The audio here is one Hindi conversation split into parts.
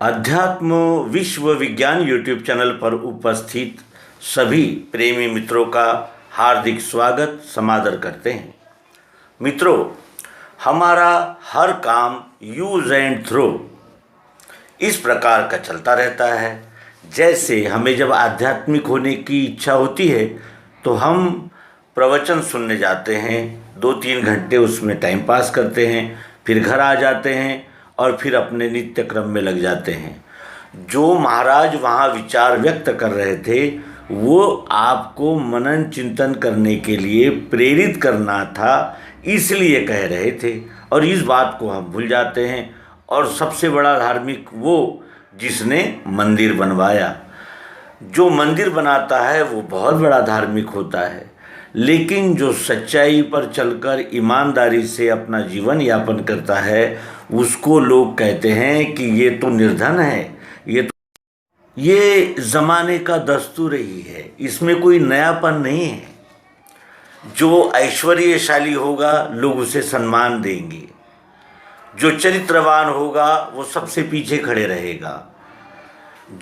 अध्यात्म विश्व विज्ञान यूट्यूब चैनल पर उपस्थित सभी प्रेमी मित्रों का हार्दिक स्वागत समादर करते हैं। मित्रों, हमारा हर काम यूज एंड थ्रो इस प्रकार का चलता रहता है। जैसे हमें जब आध्यात्मिक होने की इच्छा होती है तो हम प्रवचन सुनने जाते हैं, 2-3 घंटे उसमें टाइम पास करते हैं, फिर घर आ जाते हैं और फिर अपने नित्य क्रम में लग जाते हैं। जो महाराज वहाँ विचार व्यक्त कर रहे थे वो आपको मनन चिंतन करने के लिए प्रेरित करना था, इसलिए कह रहे थे और इस बात को हम भूल जाते हैं। और सबसे बड़ा धार्मिक वो जिसने मंदिर बनवाया। जो मंदिर बनाता है वो बहुत बड़ा धार्मिक होता है, लेकिन जो सच्चाई पर चलकर ईमानदारी से अपना जीवन यापन करता है उसको लोग कहते हैं कि ये तो निर्धन है, ये ज़माने का दस्तूर ही है, इसमें कोई नयापन नहीं है। जो ऐश्वर्यशाली होगा लोग उसे सम्मान देंगे, जो चरित्रवान होगा वो सबसे पीछे खड़े रहेगा।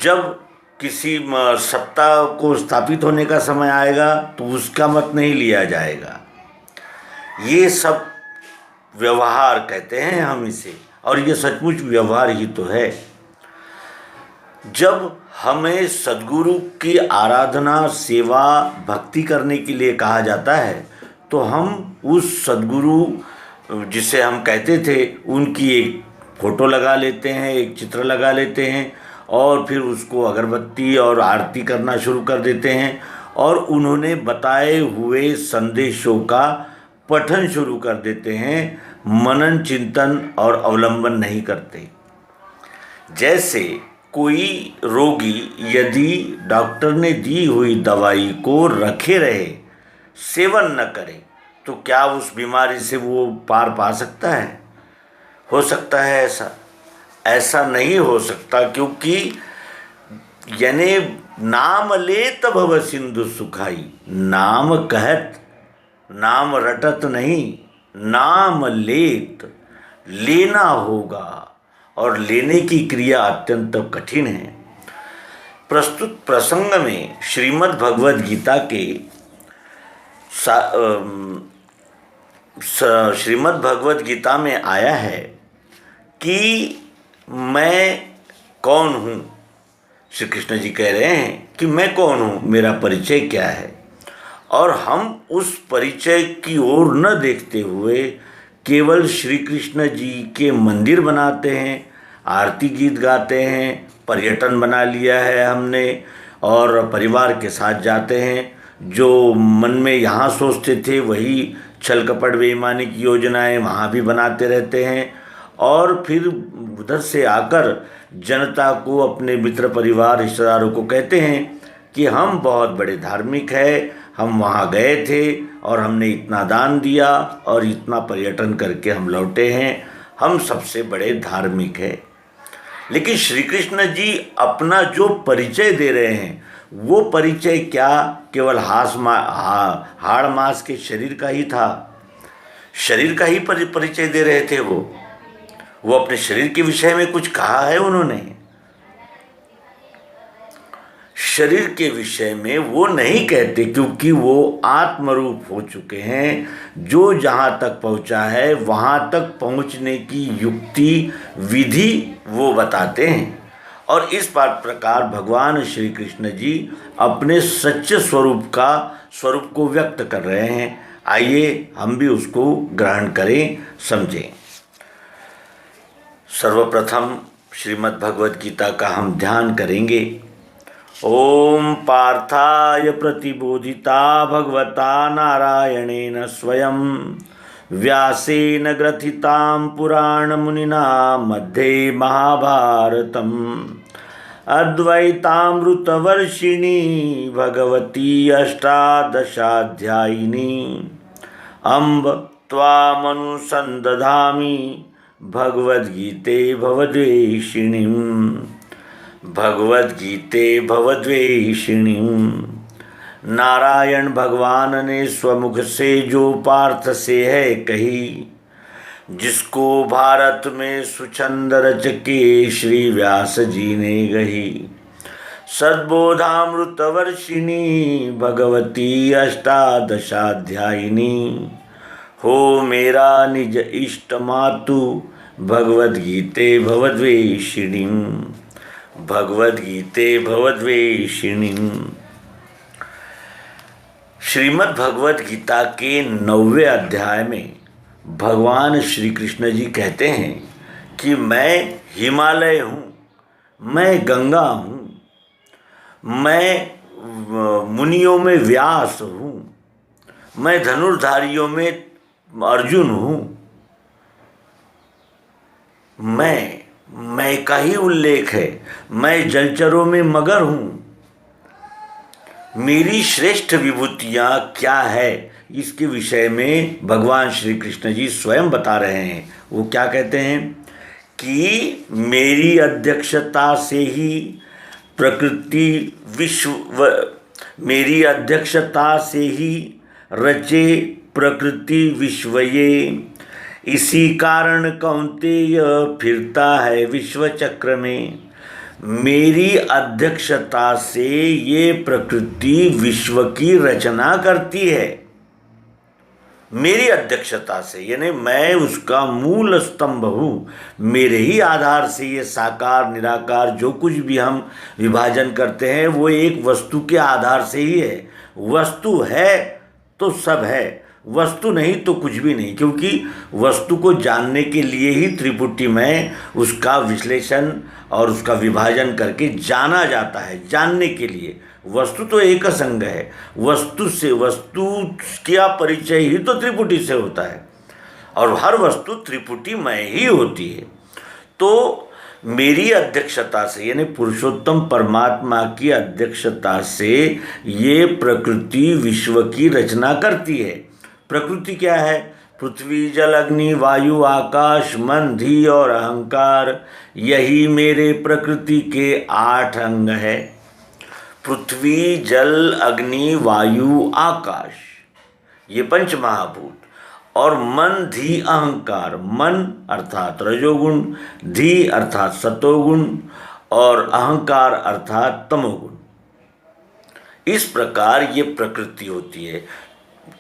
जब किसी सत्ता को स्थापित होने का समय आएगा तो उसका मत नहीं लिया जाएगा। ये सब व्यवहार कहते हैं हम इसे, और ये सचमुच व्यवहार ही तो है। जब हमें सद्गुरु की आराधना, सेवा, भक्ति करने के लिए कहा जाता है तो हम उस सद्गुरु जिसे हम कहते थे उनकी एक फ़ोटो लगा लेते हैं, एक चित्र लगा लेते हैं और फिर उसको अगरबत्ती और आरती करना शुरू कर देते हैं और उन्होंने बताए हुए संदेशों का पठन शुरू कर देते हैं। मनन चिंतन और अवलंबन नहीं करते। जैसे कोई रोगी यदि डॉक्टर ने दी हुई दवाई को रखे रहे, सेवन न करे, तो क्या उस बीमारी से वो पार पा सकता है? हो सकता है ऐसा? ऐसा नहीं हो सकता, क्योंकि यानी नाम लेत भव सिंधु सुखाई, नाम कहत नाम रटत नहीं, नाम लेत, लेना होगा और लेने की क्रिया अत्यंत कठिन है। प्रस्तुत प्रसंग में श्रीमद् भगवद गीता के श्रीमद् भगवद गीता में आया है कि मैं कौन हूँ। श्री कृष्ण जी कह रहे हैं कि मैं कौन हूँ, मेरा परिचय क्या है। और हम उस परिचय की ओर न देखते हुए केवल श्री कृष्ण जी के मंदिर बनाते हैं, आरती गीत गाते हैं, पर्यटन बना लिया है हमने और परिवार के साथ जाते हैं। जो मन में यहाँ सोचते थे वही छल कपट बेईमानी की योजनाएं वहाँ भी बनाते रहते हैं और फिर उधर से आकर जनता को, अपने मित्र परिवार रिश्तेदारों को कहते हैं कि हम बहुत बड़े धार्मिक हैं, हम वहाँ गए थे और हमने इतना दान दिया और इतना पर्यटन करके हम लौटे हैं, हम सबसे बड़े धार्मिक हैं। लेकिन श्री कृष्ण जी अपना जो परिचय दे रहे हैं वो परिचय क्या केवल हाड़ मांस के शरीर का ही था? शरीर का ही परिचय दे रहे थे वो अपने शरीर के विषय में कुछ कहा है उन्होंने? शरीर के विषय में वो नहीं कहते, क्योंकि वो आत्मरूप हो चुके हैं। जो जहाँ तक पहुँचा है वहाँ तक पहुँचने की युक्ति, विधि वो बताते हैं। और इस प्रकार भगवान श्री कृष्ण जी अपने सच्चे स्वरूप को व्यक्त कर रहे हैं। आइए हम भी उसको ग्रहण करें, समझें। सर्वप्रथम श्रीमद् भगवद गीता का हम ध्यान करेंगे। ओम पार्थाय प्रतिबोधिता भगवता नारायणेन स्वयं व्यासेन ग्रथितां पुराण मुनिना मध्ये महाभारतम् अद्वैतामृतवर्षिणी भगवती अष्टादशाध्यायिनी अम्ब त्वामनुसन्दधामि भगवद्गीते भवद्वेषिणीम्। नारायण भगवान ने स्वमुख से जो पार्थ से है कही, जिसको भारत में सुछंद रच के श्री व्यास जी ने गही। सद्बोधामृत वर्षिणी भगवती अष्टादशाध्यायिनी, हो मेरा निज इष्ट मातु भगवद्गीते भवद्वेषिणी, भगवद्गीते भवद्वेषिणी। श्रीमद् भगवद गीता के 9वें अध्याय में भगवान श्री कृष्ण जी कहते हैं कि मैं हिमालय हूँ, मैं गंगा हूँ, मैं मुनियों में व्यास हूँ, मैं धनुर्धारियों में अर्जुन हूँ। मैं का ही उल्लेख है। मैं जलचरों में मगर हूँ। मेरी श्रेष्ठ विभूतियाँ क्या है, इसके विषय में भगवान श्री कृष्ण जी स्वयं बता रहे हैं। वो क्या कहते हैं कि मेरी अध्यक्षता से ही प्रकृति मेरी अध्यक्षता से ही रचे प्रकृति विश्वये, इसी कारण कौन्तेय फिरता है विश्व चक्र में। मेरी अध्यक्षता से ये प्रकृति विश्व की रचना करती है। मेरी अध्यक्षता से, यानी मैं उसका मूल स्तंभ हूँ। मेरे ही आधार से ये साकार निराकार जो कुछ भी हम विभाजन करते हैं वो एक वस्तु के आधार से ही है। वस्तु है तो सब है, वस्तु नहीं तो कुछ भी नहीं, क्योंकि वस्तु को जानने के लिए ही त्रिपुटी में उसका विश्लेषण और उसका विभाजन करके जाना जाता है। जानने के लिए वस्तु तो एक संग है। वस्तु का परिचय ही तो त्रिपुटी से होता है, और हर वस्तु त्रिपुटी में ही होती है। तो मेरी अध्यक्षता से, यानी पुरुषोत्तम परमात्मा की अध्यक्षता से ये प्रकृति विश्व की रचना करती है। प्रकृति क्या है? पृथ्वी जल अग्नि वायु आकाश मन धी और अहंकार, यही मेरे प्रकृति के 8 अंग है। पृथ्वी जल अग्नि वायु आकाश, ये 5 महाभूत, और मन धी अहंकार, मन अर्थात रजोगुण, धी अर्थात सतोगुण, और अहंकार अर्थात तमोगुण। इस प्रकार ये प्रकृति होती है।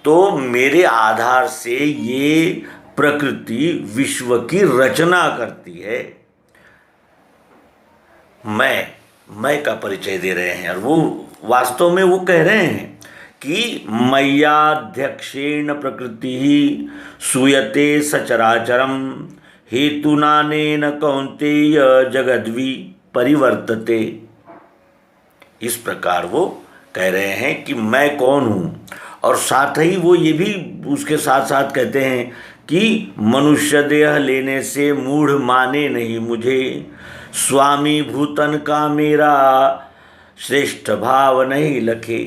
तो मेरे आधार से ये प्रकृति विश्व की रचना करती है। मैं का परिचय दे रहे हैं, और वो वास्तव में वो कह रहे हैं कि मय्याध्यक्षेण प्रकृति ही सूयते सचराचरम, हेतुनानेन कौन्तेय जगद्वि परिवर्तते। इस प्रकार वो कह रहे हैं कि मैं कौन हूँ, और साथ ही वो ये भी उसके साथ साथ कहते हैं कि मनुष्य देह लेने से मूढ़ माने नहीं मुझे, स्वामी भूतन का मेरा श्रेष्ठ भाव नहीं लखे।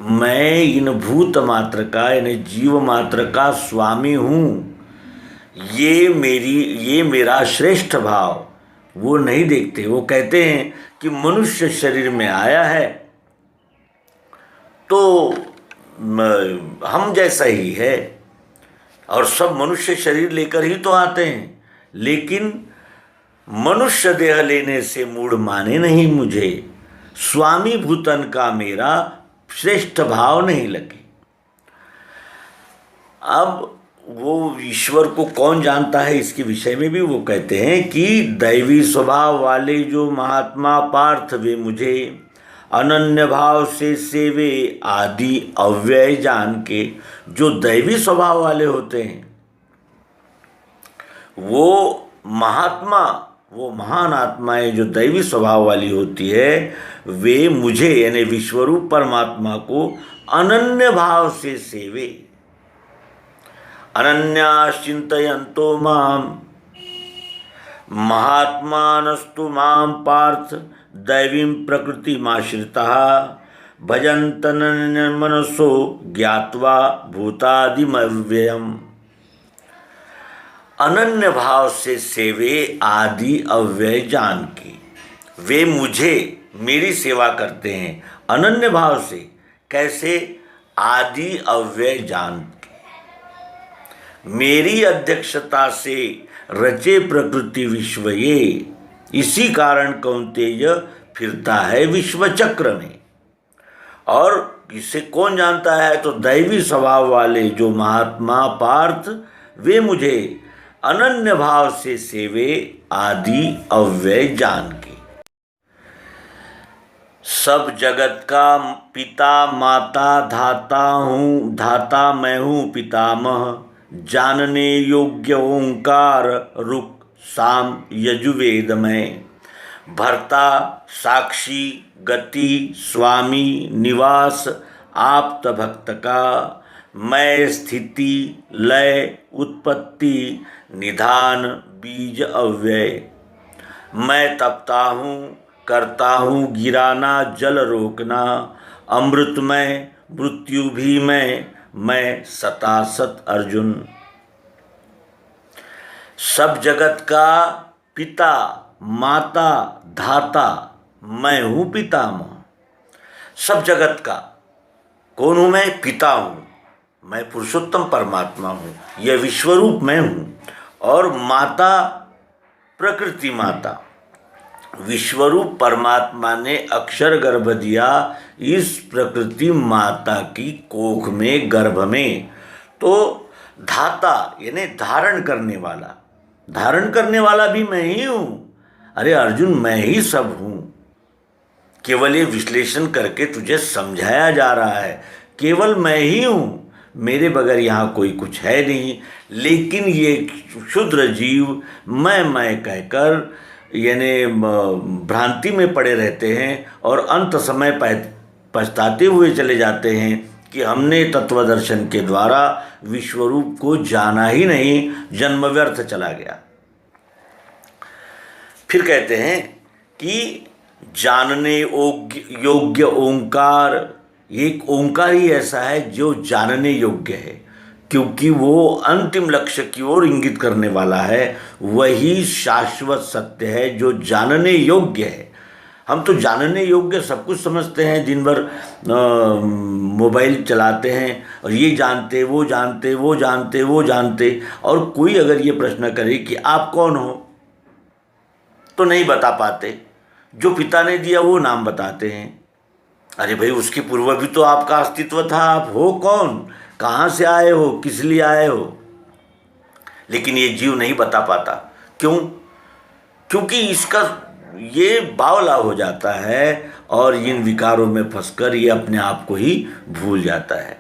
मैं इन भूत मात्र का, यानी जीव मात्र का स्वामी हूँ। ये मेरा श्रेष्ठ भाव वो नहीं देखते। वो कहते हैं कि मनुष्य शरीर में आया है तो हम जैसा ही है, और सब मनुष्य शरीर लेकर ही तो आते हैं, लेकिन मनुष्य देह लेने से मूढ़ माने नहीं मुझे, स्वामी भूतन का मेरा श्रेष्ठ भाव नहीं लगे। अब वो ईश्वर को कौन जानता है, इसके विषय में भी वो कहते हैं कि दैवी स्वभाव वाले जो महात्मा पार्थ वे मुझे अनन्य भाव से सेवे आदि अव्यय जान के। जो दैवी स्वभाव वाले होते हैं वो महात्मा, वो महान आत्माएं जो दैवी स्वभाव वाली होती है, वे मुझे यानी विश्वरूप परमात्मा को अनन्य भाव से सेवे। अनन्याश्चिन्तयन्तो माम महात्मानस्तु माम पार्थ दैवीं प्रकृतिमाश्रिताः भजन्तनन्य मनसो ज्ञात्वा भूतादिमव्ययम्। अनन्य भाव से सेवे आदि अव्यय जान के। वे मुझे मेरी सेवा करते हैं अनन्य भाव से। कैसे? आदि अव्यय जान के। मेरी अध्यक्षता से रचे प्रकृति विश्व ये, इसी कारण कौन्तेय फिरता है विश्व चक्र में। और इसे कौन जानता है? तो दैवी स्वभाव वाले जो महात्मा पार्थ, वे मुझे अनन्य भाव से सेवे आदि अव्यय जान के। सब जगत का पिता माता धाता हूँ, धाता मैं हूँ पितामह, जानने योग्य ओंकार रुक साम यजुर्वेद में। भर्ता साक्षी गति स्वामी निवास आप्त भक्त का, मैं स्थिति लय उत्पत्ति निधान बीज अव्यय। मैं तपता हूँ करता हूँ गिराना जल रोकना, अमृत में मृत्यु भी मैं सतासत अर्जुन। सब जगत का पिता माता धाता मैं हूँ पितामह। सब जगत का कौन हूँ मैं? पिता हूँ, मैं पुरुषोत्तम परमात्मा हूँ, यह विश्वरूप मैं हूँ। और माता प्रकृति माता, विश्वरूप परमात्मा ने अक्षर गर्भ दिया इस प्रकृति माता की कोख में, गर्भ में। तो धाता यानी धारण करने वाला, धारण करने वाला भी मैं ही हूँ। अरे अर्जुन, मैं ही सब हूँ। केवल ये विश्लेषण करके तुझे समझाया जा रहा है, केवल मैं ही हूँ, मेरे बगैर यहाँ कोई कुछ है नहीं। लेकिन ये क्षुद्र जीव मैं कहकर यानी भ्रांति में पड़े रहते हैं और अंत समय पछताते हुए चले जाते हैं कि हमने तत्वदर्शन के द्वारा विश्वरूप को जाना ही नहीं, जन्म व्यर्थ चला गया। फिर कहते हैं कि जानने योग्य ओंकार, एक ओंकार ही ऐसा है जो जानने योग्य है, क्योंकि वो अंतिम लक्ष्य की ओर इंगित करने वाला है। वही शाश्वत सत्य है जो जानने योग्य है। हम तो जानने योग्य सब कुछ समझते हैं, दिन भर मोबाइल चलाते हैं और ये जानते वो जानते वो जानते वो जानते। और कोई अगर ये प्रश्न करे कि आप कौन हो, तो नहीं बता पाते। जो पिता ने दिया वो नाम बताते हैं। अरे भाई, उसके पूर्व भी तो आपका अस्तित्व था, आप हो कौन, कहाँ से आए हो, किस लिए आए हो। लेकिन ये जीव नहीं बता पाता। क्यों? क्योंकि इसका ये बावला हो जाता है और इन विकारों में फंसकर ये अपने आप को ही भूल जाता है।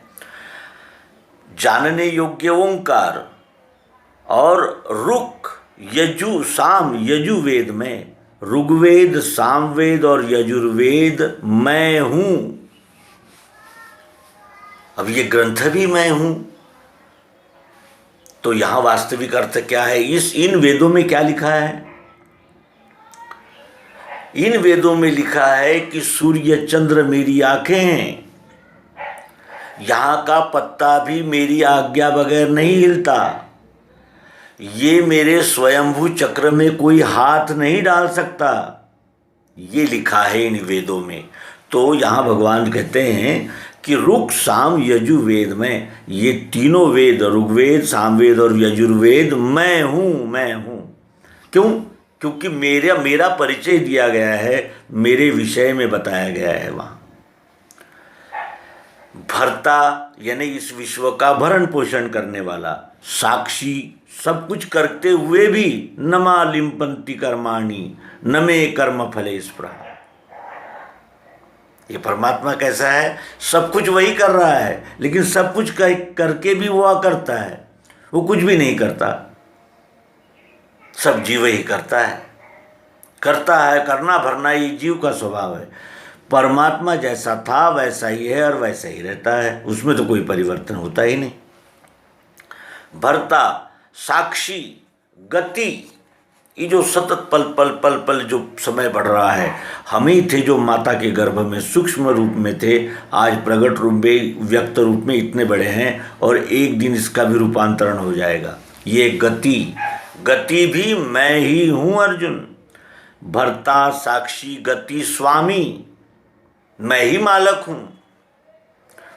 जानने योग्य ओंकार और रुक यजु साम यजुर्वेद में, ऋग्वेद सामवेद और यजुर्वेद मैं हूँ। अब ये ग्रंथ भी मैं हूँ। तो यहाँ वास्तविक अर्थ क्या है? इन वेदों में क्या लिखा है? इन वेदों में लिखा है कि सूर्य चंद्र मेरी आंखें हैं, यहाँ का पत्ता भी मेरी आज्ञा बगैर नहीं हिलता, ये मेरे स्वयंभू चक्र में कोई हाथ नहीं डाल सकता। ये लिखा है इन वेदों में। तो यहाँ भगवान कहते हैं कि ऋक् साम यजुर्वेद में, ये तीनों वेद ऋग्वेद सामवेद और यजुर्वेद मैं हूँ। क्यों? क्योंकि मेरा परिचय दिया गया है, मेरे विषय में बताया गया है। वहाँ भर्ता यानी इस विश्व का भरण पोषण करने वाला, साक्षी सब कुछ करते हुए भी न मा लिम्पन्ति कर्माणि न मे कर्म फले स्पृहा। ये परमात्मा कैसा है? सब कुछ वही कर रहा है, लेकिन सब कुछ करके भी वो करता है, वो कुछ भी नहीं करता। सब जीव ही करता है, करना भरना ये जीव का स्वभाव है। परमात्मा जैसा था वैसा ही है और वैसा ही रहता है, उसमें तो कोई परिवर्तन होता ही नहीं। भर्ता साक्षी गति, ये जो सतत पल पल जो समय बढ़ रहा है, हम ही थे जो माता के गर्भ में सूक्ष्म रूप में थे, आज प्रकट रूप में व्यक्त रूप में इतने बड़े हैं और एक दिन इसका भी रूपांतरण हो जाएगा। ये गति भी मैं ही हूँ अर्जुन। भर्ता साक्षी गति स्वामी, मैं ही मालक हूँ।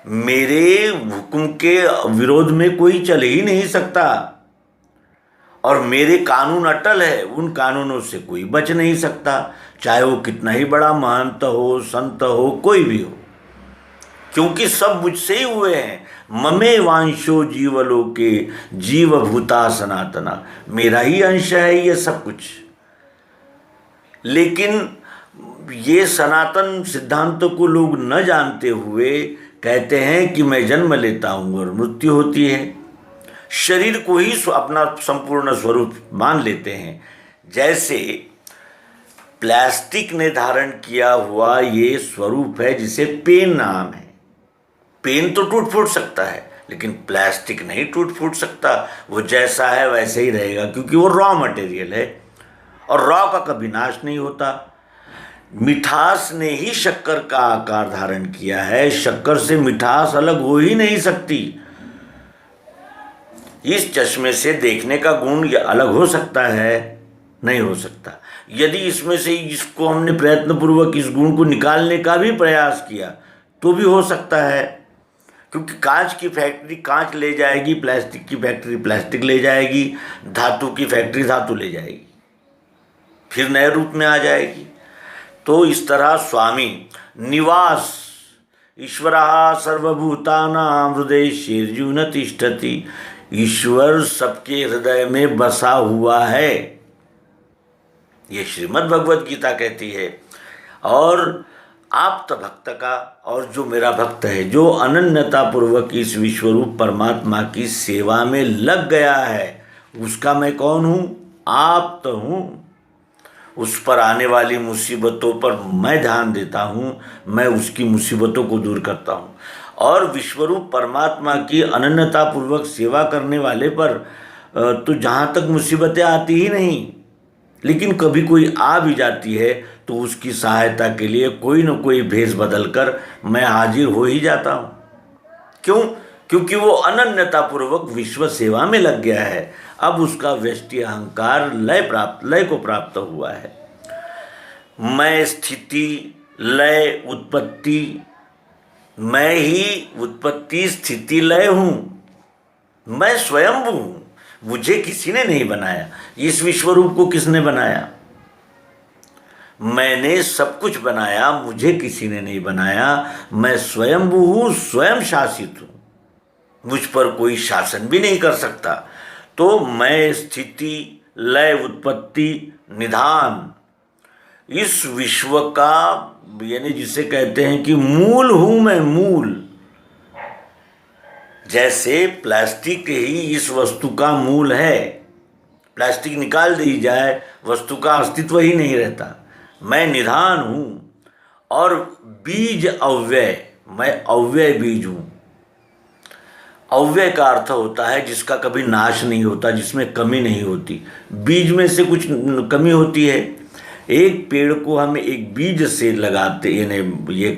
मेरे हुक्म के विरोध में कोई चल ही नहीं सकता, और मेरे कानून अटल है, उन कानूनों से कोई बच नहीं सकता, चाहे वो कितना ही बड़ा महंत हो, संत हो, कोई भी हो, क्योंकि सब मुझसे ही हुए हैं। ममे वांशो जीवलोके जीवभूता सनातना, मेरा ही अंश है ये सब कुछ। लेकिन ये सनातन सिद्धांतों को लोग न जानते हुए कहते हैं कि मैं जन्म लेता हूँ और मृत्यु होती है, शरीर को ही अपना संपूर्ण स्वरूप मान लेते हैं। जैसे प्लास्टिक ने धारण किया हुआ ये स्वरूप है जिसे पेन नाम है। पेन तो टूट फूट सकता है, लेकिन प्लास्टिक नहीं टूट फूट सकता, वो जैसा है वैसे ही रहेगा, क्योंकि वो रॉ मटेरियल है और रॉ का कभी नाश नहीं होता। मिठास ने ही शक्कर का आकार धारण किया है, शक्कर से मिठास अलग हो ही नहीं सकती। इस चश्मे से देखने का गुण ये अलग हो सकता है? नहीं हो सकता। यदि इसमें से इसको हमने प्रयत्नपूर्वक इस गुण को निकालने का भी प्रयास किया तो भी हो सकता है, क्योंकि कांच की फैक्ट्री कांच ले जाएगी, प्लास्टिक की फैक्ट्री प्लास्टिक ले जाएगी, धातु की फैक्ट्री धातु ले जाएगी, फिर नए रूप में आ जाएगी। तो इस तरह स्वामी निवास ईश्वरः सर्वभूतानां हृदयेषु तिष्ठति, ईश्वर सबके हृदय में बसा हुआ है, ये श्रीमद् भगवद गीता कहती है। और आप तो भक्त का, और जो मेरा भक्त है, जो अनन्यता पूर्वक इस विश्वरूप परमात्मा की सेवा में लग गया है, उसका मैं कौन हूँ? आप तो हूँ। उस पर आने वाली मुसीबतों पर मैं ध्यान देता हूँ, मैं उसकी मुसीबतों को दूर करता हूँ। और विश्वरूप परमात्मा की अनन्यता पूर्वक सेवा करने वाले पर तो जहाँ तक मुसीबतें आती ही नहीं, लेकिन कभी कोई आ भी जाती है तो उसकी सहायता के लिए कोई न कोई भेष बदल कर मैं हाजिर हो ही जाता हूँ। क्यों? क्योंकि वो अनन्यता पूर्वक विश्व सेवा में लग गया है। अब उसका व्यष्टि अहंकार लय को प्राप्त हुआ है। मैं स्थिति, लय, उत्पत्ति, मैं ही उत्पत्ति स्थिति लय हूँ। मैं स्वयं हूँ, मुझे किसी ने नहीं बनाया। इस विश्वरूप को किसने बनाया? मैंने सब कुछ बनाया, मुझे किसी ने नहीं बनाया। मैं स्वयं हूँ, स्वयं शासित हूँ, मुझ पर कोई शासन भी नहीं कर सकता। तो मैं स्थिति, लय, उत्पत्ति, निधान, इस विश्व का, यानी जिसे कहते हैं कि मूल हूँ मैं, मूल। जैसे प्लास्टिक ही इस वस्तु का मूल है, प्लास्टिक निकाल दी जाए वस्तु का अस्तित्व ही नहीं रहता। मैं निधान हूँ। और बीज अव्यय, मैं अव्यय बीज हूँ। अव्यय का अर्थ होता है जिसका कभी नाश नहीं होता, जिसमें कमी नहीं होती। बीज में से कुछ कमी होती है। एक पेड़ को हम एक बीज से लगाते, यानी ये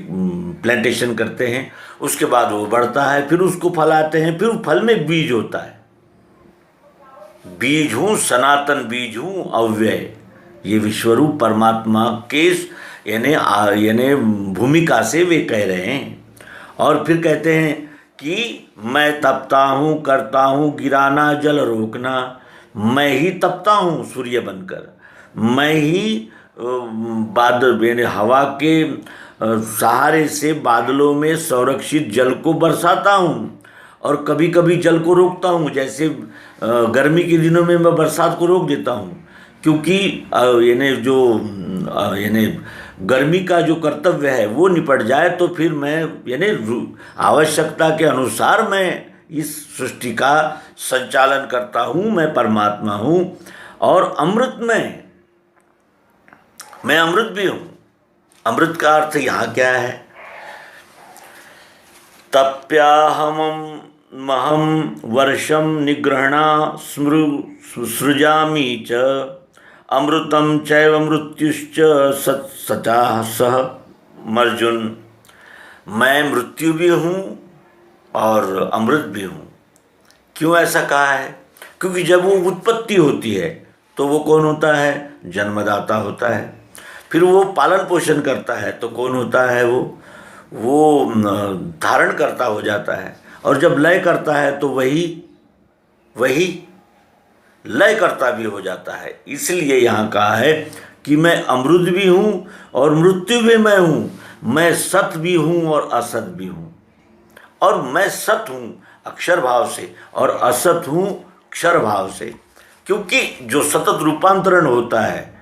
प्लांटेशन करते हैं, उसके बाद वो बढ़ता है, फिर उसको फलाते हैं, फिर फल में बीज होता है। बीज हूँ, सनातन बीज हूँ, अव्यय। ये विश्वरूप परमात्मा के यानी भूमिका से वे कह रहे हैं। और फिर कहते हैं कि मैं तपता हूँ, करता हूँ गिराना जल रोकना। मैं ही तपता हूँ सूर्य बनकर, मैं ही बादल, यानी हवा के सहारे से बादलों में संरक्षित जल को बरसाता हूँ, और कभी कभी जल को रोकता हूँ। जैसे गर्मी के दिनों में मैं बरसात को रोक देता हूँ, क्योंकि यानी गर्मी का जो कर्तव्य है वो निपट जाए, तो फिर मैं यानी आवश्यकता के अनुसार मैं इस सृष्टि का संचालन करता हूँ। मैं परमात्मा हूँ। और अमृत में मैं अमृत भी हूँ। अमृत का अर्थ यहाँ क्या है? तप्याहमहं वर्षम निगृहणा सृजामि च अमृतम चैव मृत्युश्च सचा सह अर्जुन। मैं मृत्यु भी हूँ और अमृत भी हूँ। क्यों ऐसा कहा है? क्योंकि जब वो उत्पत्ति होती है तो वो कौन होता है? जन्मदाता होता है। फिर वो पालन पोषण करता है तो कौन होता है? वो धारण करता हो जाता है, और जब लय करता है तो वही लय करता भी हो जाता है। इसलिए यहाँ कहा है कि मैं अमृत भी हूँ और मृत्यु भी मैं हूँ, मैं सत भी हूँ और असत भी हूँ। और मैं सत हूँ अक्षर भाव से और असत हूँ क्षर भाव से, क्योंकि जो सतत रूपांतरण होता है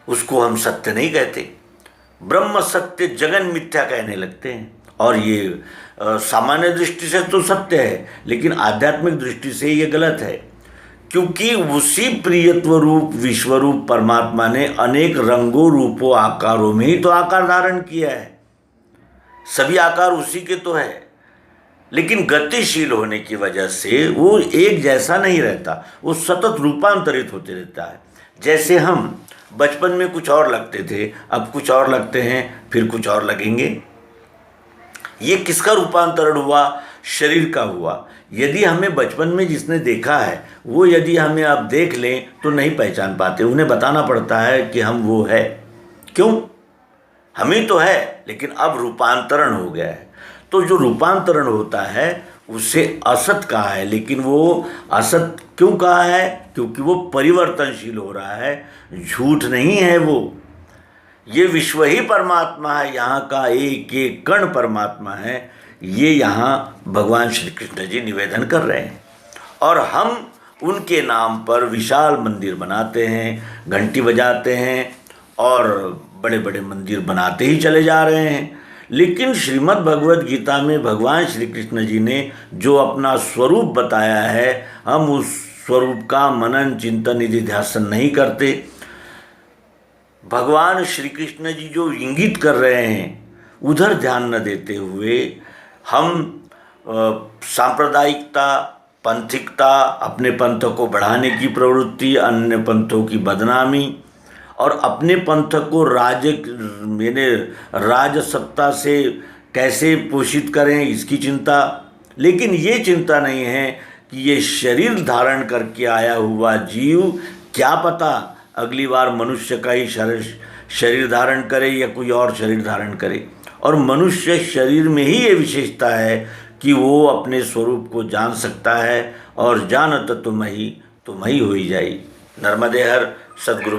उसको हम सत्य नहीं कहते, ब्रह्म सत्य जगन मिथ्या कहने लगते हैं। और ये सामान्य दृष्टि से तो सत्य है, लेकिन आध्यात्मिक दृष्टि से ये गलत है, क्योंकि उसी प्रियत्व रूप विश्वरूप परमात्मा ने अनेक रंगों रूपों आकारों में ही तो आकार धारण किया है। सभी आकार उसी के तो है, लेकिन गतिशील होने की वजह से वो एक जैसा नहीं रहता, वो सतत रूपांतरित होते रहता है। जैसे हम बचपन में कुछ और लगते थे, अब कुछ और लगते हैं, फिर कुछ और लगेंगे। ये किसका रूपांतरण हुआ? शरीर का हुआ। यदि हमें बचपन में जिसने देखा है वो यदि हमें अब देख लें तो नहीं पहचान पाते, उन्हें बताना पड़ता है कि हम वो है। क्यों? हम ही तो है, लेकिन अब रूपांतरण हो गया है। तो जो रूपांतरण होता है उसे असत कहा है, लेकिन वो असत क्यों कहा है? क्योंकि वो परिवर्तनशील हो रहा है, झूठ नहीं है वो। ये विश्व ही परमात्मा है, यहाँ का एक एक कण परमात्मा है, ये यहाँ भगवान श्री कृष्ण जी निवेदन कर रहे हैं। और हम उनके नाम पर विशाल मंदिर बनाते हैं, घंटी बजाते हैं और बड़े बड़े मंदिर बनाते ही चले जा रहे हैं। लेकिन श्रीमद् भगवद गीता में भगवान श्री कृष्ण जी ने जो अपना स्वरूप बताया है, हम उस स्वरूप का मनन चिंतन निधि ध्यासन नहीं करते। भगवान श्री कृष्ण जी जो इंगित कर रहे हैं उधर ध्यान न देते हुए हम सांप्रदायिकता, पंथिकता, अपने पंथ को बढ़ाने की प्रवृत्ति, अन्य पंथों की बदनामी और अपने पंथ को राजसत्ता से कैसे पोषित करें इसकी चिंता। लेकिन ये चिंता नहीं है कि ये शरीर धारण करके आया हुआ जीव क्या पता अगली बार मनुष्य का ही शरीर धारण करे या कोई और शरीर धारण करे। और मनुष्य शरीर में ही ये विशेषता है कि वो अपने स्वरूप को जान सकता है, और जानत तुम ही होई जाई। नर्मदे हर सद्गुरु।